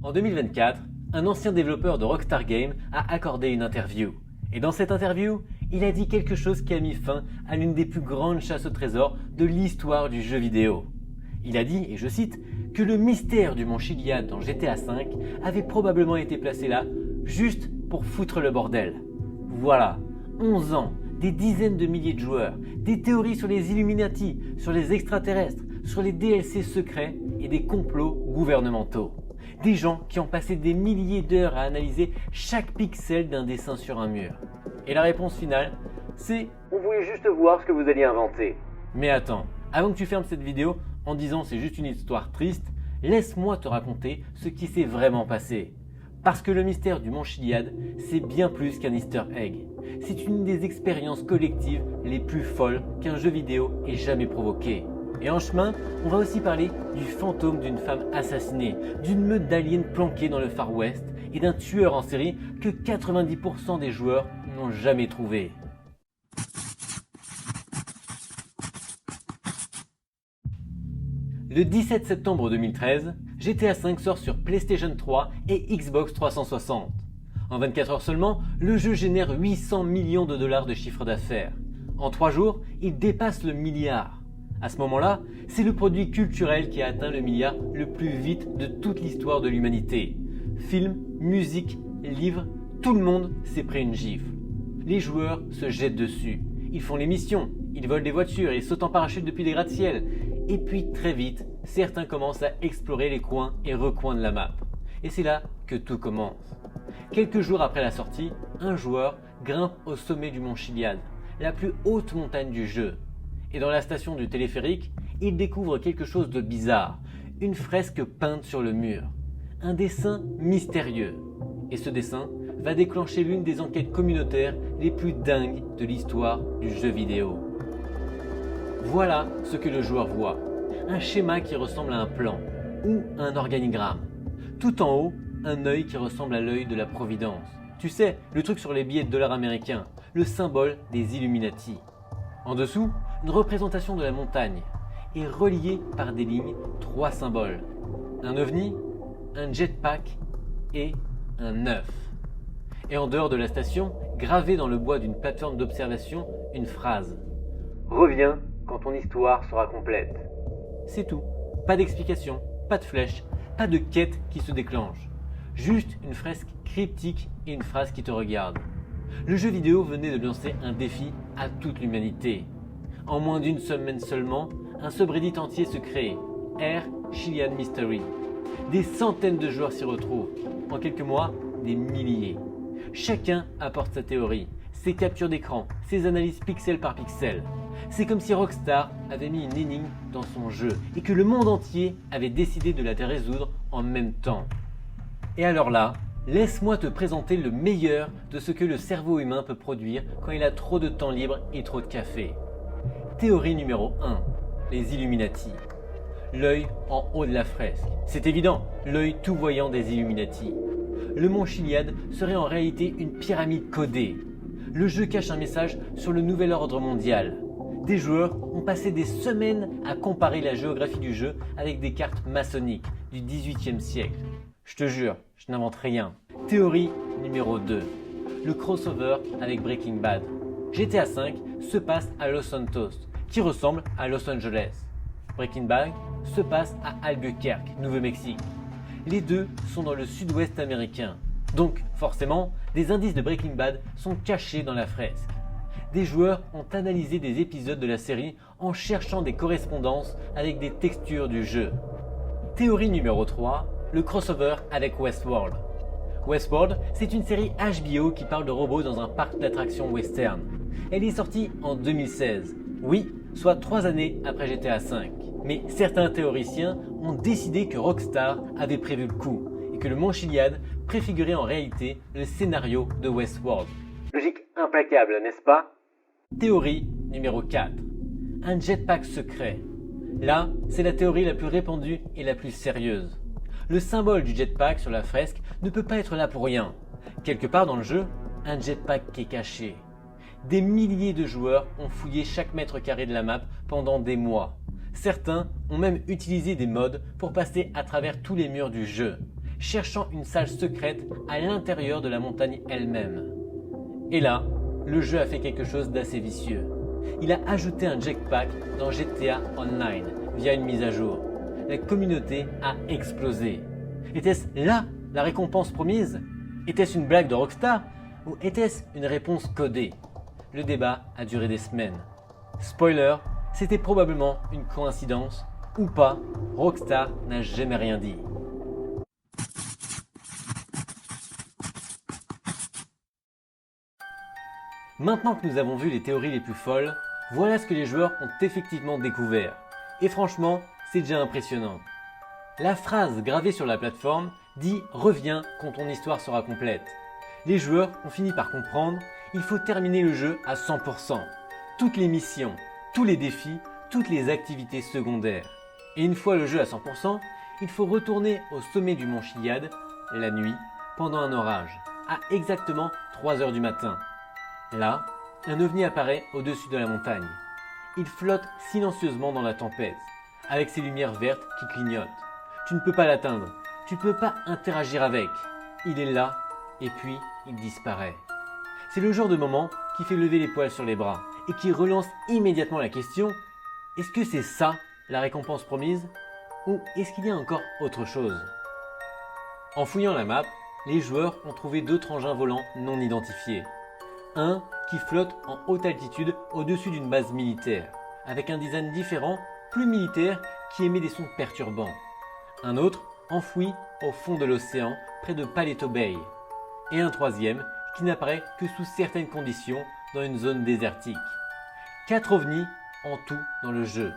En 2024, un ancien développeur de Rockstar Games a accordé une interview. Et dans cette interview, il a dit quelque chose qui a mis fin à l'une des plus grandes chasses au trésor de l'histoire du jeu vidéo. Il a dit, et je cite, que le mystère du mont Chiliad dans GTA V avait probablement été placé là juste pour foutre le bordel. Voilà, 11 ans, des dizaines de milliers de joueurs, des théories sur les Illuminati, sur les extraterrestres, sur les DLC secrets et des complots gouvernementaux. Des gens qui ont passé des milliers d'heures à analyser chaque pixel d'un dessin sur un mur. Et la réponse finale, c'est « On voulait juste voir ce que vous alliez inventer ». Mais attends, avant que tu fermes cette vidéo en disant c'est juste une histoire triste, laisse-moi te raconter ce qui s'est vraiment passé. Parce que le mystère du mont Chiliad, c'est bien plus qu'un easter egg. C'est une des expériences collectives les plus folles qu'un jeu vidéo ait jamais provoqué. Et en chemin, on va aussi parler du fantôme d'une femme assassinée, d'une meute d'aliens planqués dans le Far West et d'un tueur en série que 90% des joueurs n'ont jamais trouvé. Le 17 septembre 2013, GTA V sort sur PlayStation 3 et Xbox 360. En 24 heures seulement, le jeu génère 800 millions de dollars de chiffre d'affaires. En 3 jours, il dépasse le milliard. À ce moment-là, c'est le produit culturel qui a atteint le milliard le plus vite de toute l'histoire de l'humanité. Films, musique, livres, tout le monde s'est pris une gifle. Les joueurs se jettent dessus. Ils font les missions, ils volent des voitures et sautent en parachute depuis les gratte-ciel. Et puis très vite, certains commencent à explorer les coins et recoins de la map. Et c'est là que tout commence. Quelques jours après la sortie, un joueur grimpe au sommet du mont Chiliad, la plus haute montagne du jeu. Et dans la station du téléphérique, il découvre quelque chose de bizarre, une fresque peinte sur le mur, un dessin mystérieux. Et ce dessin va déclencher l'une des enquêtes communautaires les plus dingues de l'histoire du jeu vidéo. Voilà ce que le joueur voit, un schéma qui ressemble à un plan ou un organigramme. Tout en haut, un œil qui ressemble à l'œil de la Providence. Tu sais, le truc sur les billets de dollars américains, le symbole des Illuminati. En dessous, une représentation de la montagne est reliée par des lignes 3 symboles. Un ovni, un jetpack et un œuf. Et en dehors de la station, gravé dans le bois d'une plateforme d'observation, une phrase. Reviens quand ton histoire sera complète. C'est tout. Pas d'explication, pas de flèche, pas de quête qui se déclenche. Juste une fresque cryptique et une phrase qui te regarde. Le jeu vidéo venait de lancer un défi à toute l'humanité. En moins d'une semaine seulement, un subreddit entier se crée, R Chiliad Mystery. Des centaines de joueurs s'y retrouvent. En quelques mois, des milliers. Chacun apporte sa théorie, ses captures d'écran, ses analyses pixel par pixel. C'est comme si Rockstar avait mis une énigme dans son jeu et que le monde entier avait décidé de la résoudre en même temps. Et alors là, laisse-moi te présenter le meilleur de ce que le cerveau humain peut produire quand il a trop de temps libre et trop de café. Théorie numéro 1. Les Illuminati. L'œil en haut de la fresque. C'est évident, l'œil tout voyant des Illuminati. Le mont Chiliad serait en réalité une pyramide codée. Le jeu cache un message sur le nouvel ordre mondial. Des joueurs ont passé des semaines à comparer la géographie du jeu avec des cartes maçonniques du XVIIIe siècle. Je te jure, je n'invente rien. Théorie numéro 2. Le crossover avec Breaking Bad. GTA V se passe à Los Santos, qui ressemble à Los Angeles. Breaking Bad se passe à Albuquerque, Nouveau-Mexique. Les deux sont dans le sud-ouest américain. Donc, forcément, des indices de Breaking Bad sont cachés dans la fresque. Des joueurs ont analysé des épisodes de la série en cherchant des correspondances avec des textures du jeu. Théorie numéro 3, le crossover avec Westworld. Westworld, c'est une série HBO qui parle de robots dans un parc d'attractions western. Elle est sortie en 2016, oui, soit 3 années après GTA V. Mais certains théoriciens ont décidé que Rockstar avait prévu le coup et que le mont Chiliad préfigurait en réalité le scénario de Westworld. Logique implacable, n'est-ce pas? Théorie numéro 4. Un jetpack secret. Là, c'est la théorie la plus répandue et la plus sérieuse. Le symbole du jetpack sur la fresque ne peut pas être là pour rien. Quelque part dans le jeu, un jetpack qui est caché. Des milliers de joueurs ont fouillé chaque mètre carré de la map pendant des mois. Certains ont même utilisé des mods pour passer à travers tous les murs du jeu. cherchant une salle secrète à l'intérieur de la montagne elle-même. Et là, le jeu a fait quelque chose d'assez vicieux. Il a ajouté un jetpack dans GTA Online via une mise à jour. La communauté a explosé. Était-ce là la récompense promise? Était-ce une blague de Rockstar? Ou était-ce une réponse codée? Le débat a duré des semaines. Spoiler, c'était probablement une coïncidence. Ou pas, Rockstar n'a jamais rien dit. Maintenant que nous avons vu les théories les plus folles, voilà ce que les joueurs ont effectivement découvert. Et franchement, c'est déjà impressionnant. La phrase gravée sur la plateforme dit « Reviens quand ton histoire sera complète ». Les joueurs ont fini par comprendre, il faut terminer le jeu à 100%. Toutes les missions, tous les défis, toutes les activités secondaires. Et une fois le jeu à 100%, il faut retourner au sommet du mont Chiliad, la nuit, pendant un orage, à exactement 3 h du matin. Là, un ovni apparaît au-dessus de la montagne. Il flotte silencieusement dans la tempête, avec ses lumières vertes qui clignotent. Tu ne peux pas l'atteindre, tu ne peux pas interagir avec. Il est là, et puis il disparaît. C'est le genre de moment qui fait lever les poils sur les bras, et qui relance immédiatement la question, est-ce que c'est ça la récompense promise? Ou est-ce qu'il y a encore autre chose? En fouillant la map, les joueurs ont trouvé d'autres engins volants non identifiés. Un qui flotte en haute altitude au-dessus d'une base militaire, avec un design différent, plus militaire, qui émet des sons perturbants. Un autre enfoui au fond de l'océan, près de Paleto Bay. Et un troisième qui n'apparaît que sous certaines conditions dans une zone désertique. 4 ovnis en tout dans le jeu.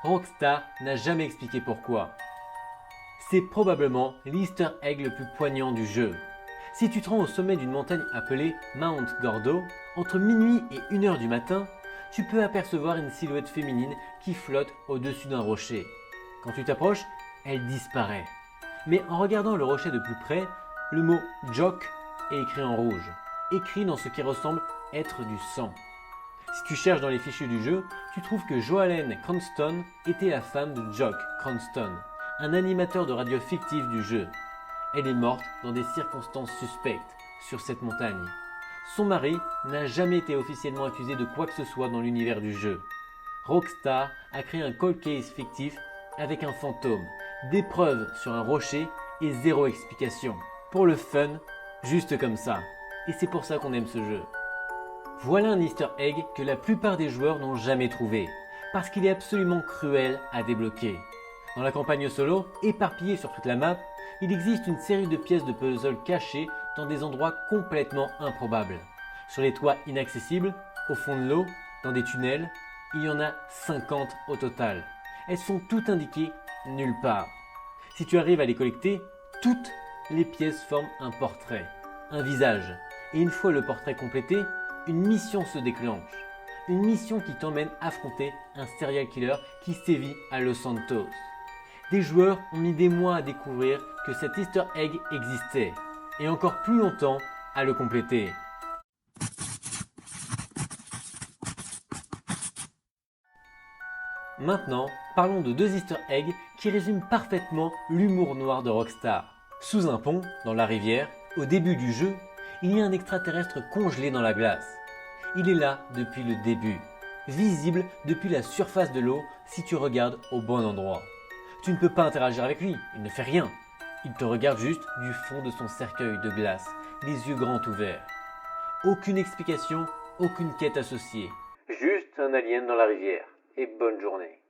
Rockstar n'a jamais expliqué pourquoi. C'est probablement l'easter egg le plus poignant du jeu. Si tu te rends au sommet d'une montagne appelée Mount Gordo, entre minuit et 1 h du matin, tu peux apercevoir une silhouette féminine qui flotte au-dessus d'un rocher. Quand tu t'approches, elle disparaît. Mais en regardant le rocher de plus près, le mot « Jock » est écrit en rouge, écrit dans ce qui ressemble être du sang. Si tu cherches dans les fichiers du jeu, tu trouves que Joellen Cranston était la femme de Jock Cranston, un animateur de radio fictif du jeu. Elle est morte dans des circonstances suspectes sur cette montagne. Son mari n'a jamais été officiellement accusé de quoi que ce soit dans l'univers du jeu. Rockstar a créé un cold case fictif avec un fantôme, des preuves sur un rocher et 0 explication. Pour le fun, juste comme ça. Et c'est pour ça qu'on aime ce jeu. Voilà un easter egg que la plupart des joueurs n'ont jamais trouvé, parce qu'il est absolument cruel à débloquer. Dans la campagne solo, éparpillée sur toute la map, il existe une série de pièces de puzzle cachées dans des endroits complètement improbables. Sur les toits inaccessibles, au fond de l'eau, dans des tunnels, il y en a 50 au total. Elles sont toutes indiquées nulle part. Si tu arrives à les collecter, toutes les pièces forment un portrait, un visage. Et une fois le portrait complété, une mission se déclenche. Une mission qui t'emmène affronter un serial killer qui sévit à Los Santos. Des joueurs ont mis des mois à découvrir que cet easter egg existait, et encore plus longtemps à le compléter. Maintenant, parlons de 2 easter eggs qui résument parfaitement l'humour noir de Rockstar. Sous un pont, dans la rivière, au début du jeu, il y a un extraterrestre congelé dans la glace. Il est là depuis le début, visible depuis la surface de l'eau si tu regardes au bon endroit. Tu ne peux pas interagir avec lui, il ne fait rien. Il te regarde juste du fond de son cercueil de glace, les yeux grands ouverts. Aucune explication, aucune quête associée. Juste un alien dans la rivière. Et bonne journée.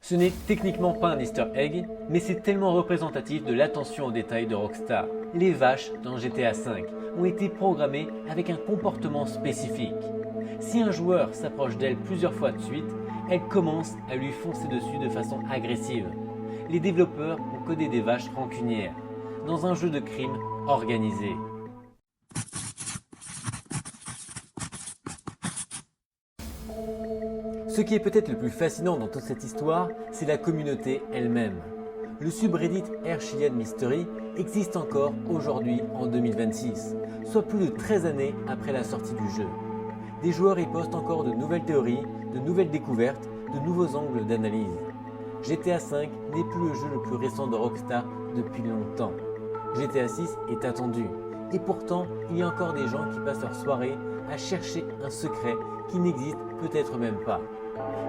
Ce n'est techniquement pas un easter egg, mais c'est tellement représentatif de l'attention aux détails de Rockstar. Les vaches dans GTA V ont été programmées avec un comportement spécifique. Si un joueur s'approche d'elle plusieurs fois de suite, elle commence à lui foncer dessus de façon agressive. Les développeurs ont codé des vaches rancunières, dans un jeu de crime organisé. Ce qui est peut-être le plus fascinant dans toute cette histoire, c'est la communauté elle-même. Le subreddit Air Chiliad Mystery existe encore aujourd'hui en 2026, soit plus de 13 années après la sortie du jeu. Des joueurs y postent encore de nouvelles théories, de nouvelles découvertes, de nouveaux angles d'analyse. GTA V n'est plus le jeu le plus récent de Rockstar depuis longtemps. GTA 6 est attendu. Et pourtant, il y a encore des gens qui passent leur soirée à chercher un secret qui n'existe peut-être même pas.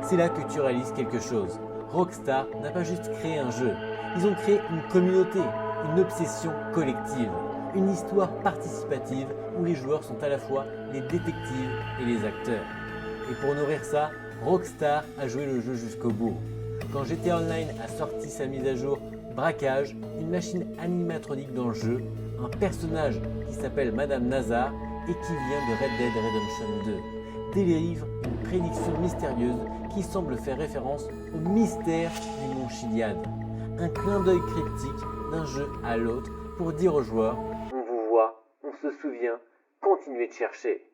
C'est là que tu réalises quelque chose. Rockstar n'a pas juste créé un jeu, ils ont créé une communauté, une obsession collective, une histoire participative où les joueurs sont à la fois les détectives et les acteurs. Et pour nourrir ça, Rockstar a joué le jeu jusqu'au bout. Quand GTA Online a sorti sa mise à jour Braquage, une machine animatronique dans le jeu, un personnage qui s'appelle Madame Nazar et qui vient de Red Dead Redemption 2, délivre une prédiction mystérieuse qui semble faire référence au mystère du mont Chiliad. Un clin d'œil cryptique d'un jeu à l'autre pour dire aux joueurs « On vous voit, on se souvient, continuez de chercher ».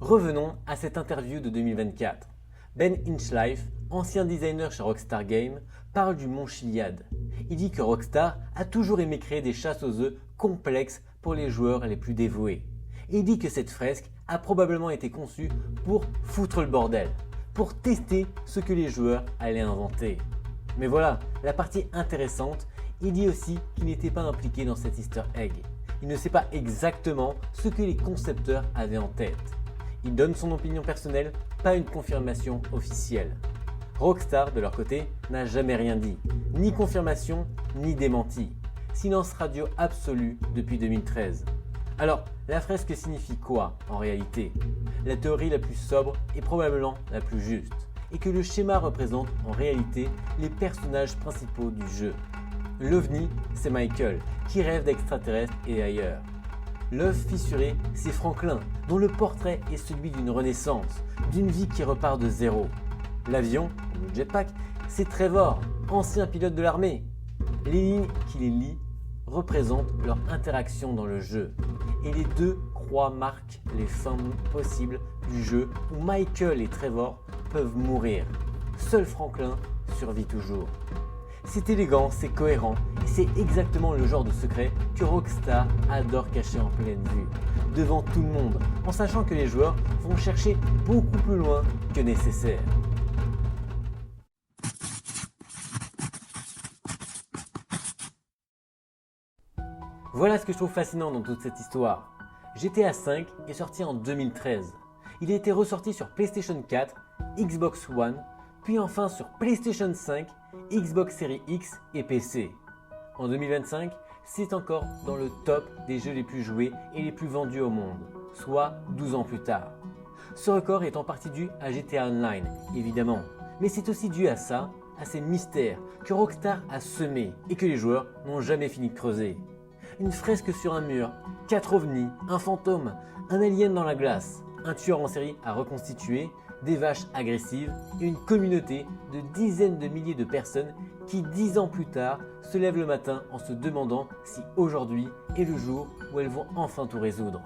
Revenons à cette interview de 2024. Ben Inchlife, ancien designer chez Rockstar Games, parle du mont Chiliad. Il dit que Rockstar a toujours aimé créer des chasses aux œufs complexes pour les joueurs les plus dévoués. Et il dit que cette fresque a probablement été conçue pour foutre le bordel, pour tester ce que les joueurs allaient inventer. Mais voilà, la partie intéressante, il dit aussi qu'il n'était pas impliqué dans cet easter egg. Il ne sait pas exactement ce que les concepteurs avaient en tête. Il donne son opinion personnelle, pas une confirmation officielle. Rockstar, de leur côté, n'a jamais rien dit, ni confirmation, ni démenti. Silence radio absolu depuis 2013. Alors, la fresque signifie quoi en réalité? La théorie la plus sobre est probablement la plus juste, et que le schéma représente en réalité les personnages principaux du jeu. L'OVNI, c'est Michael, qui rêve d'extraterrestres et ailleurs. L'œuf fissuré, c'est Franklin, dont le portrait est celui d'une renaissance, d'une vie qui repart de zéro. L'avion, le jetpack, c'est Trevor, ancien pilote de l'armée. Les lignes qui les lient représentent leur interaction dans le jeu. Et les deux croix marquent les fins possibles du jeu où Michael et Trevor peuvent mourir. Seul Franklin survit toujours. C'est élégant, c'est cohérent et c'est exactement le genre de secret que Rockstar adore cacher en pleine vue, devant tout le monde, en sachant que les joueurs vont chercher beaucoup plus loin que nécessaire. Voilà ce que je trouve fascinant dans toute cette histoire. GTA V est sorti en 2013. Il a été ressorti sur PlayStation 4, Xbox One, puis enfin sur PlayStation 5, Xbox Series X et PC. En 2025, c'est encore dans le top des jeux les plus joués et les plus vendus au monde, soit 12 ans plus tard. Ce record est en partie dû à GTA Online, évidemment, mais c'est aussi dû à ça, à ces mystères que Rockstar a semés et que les joueurs n'ont jamais fini de creuser. Une fresque sur un mur, 4 ovnis, un fantôme, un alien dans la glace, un tueur en série à reconstituer, des vaches agressives et une communauté de dizaines de milliers de personnes qui 10 ans plus tard se lèvent le matin en se demandant si aujourd'hui est le jour où elles vont enfin tout résoudre.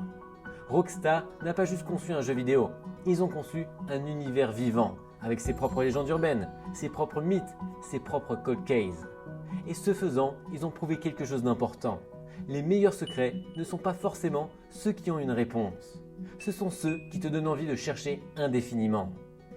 Rockstar n'a pas juste conçu un jeu vidéo, ils ont conçu un univers vivant avec ses propres légendes urbaines, ses propres mythes, ses propres cold cases. Et ce faisant, ils ont prouvé quelque chose d'important. Les meilleurs secrets ne sont pas forcément ceux qui ont une réponse. Ce sont ceux qui te donnent envie de chercher indéfiniment.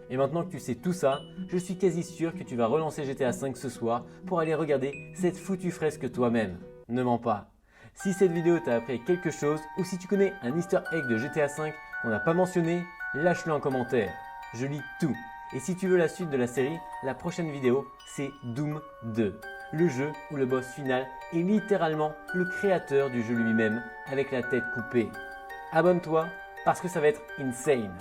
Et maintenant que tu sais tout ça, je suis quasi sûr que tu vas relancer GTA V ce soir pour aller regarder cette foutue fresque toi-même. Ne mens pas. Si cette vidéo t'a appris quelque chose ou si tu connais un easter egg de GTA V qu'on n'a pas mentionné, lâche-le en commentaire. Je lis tout. Et si tu veux la suite de la série, la prochaine vidéo c'est Doom 2. Le jeu où le boss final est littéralement le créateur du jeu lui-même avec la tête coupée. Abonne-toi parce que ça va être insane.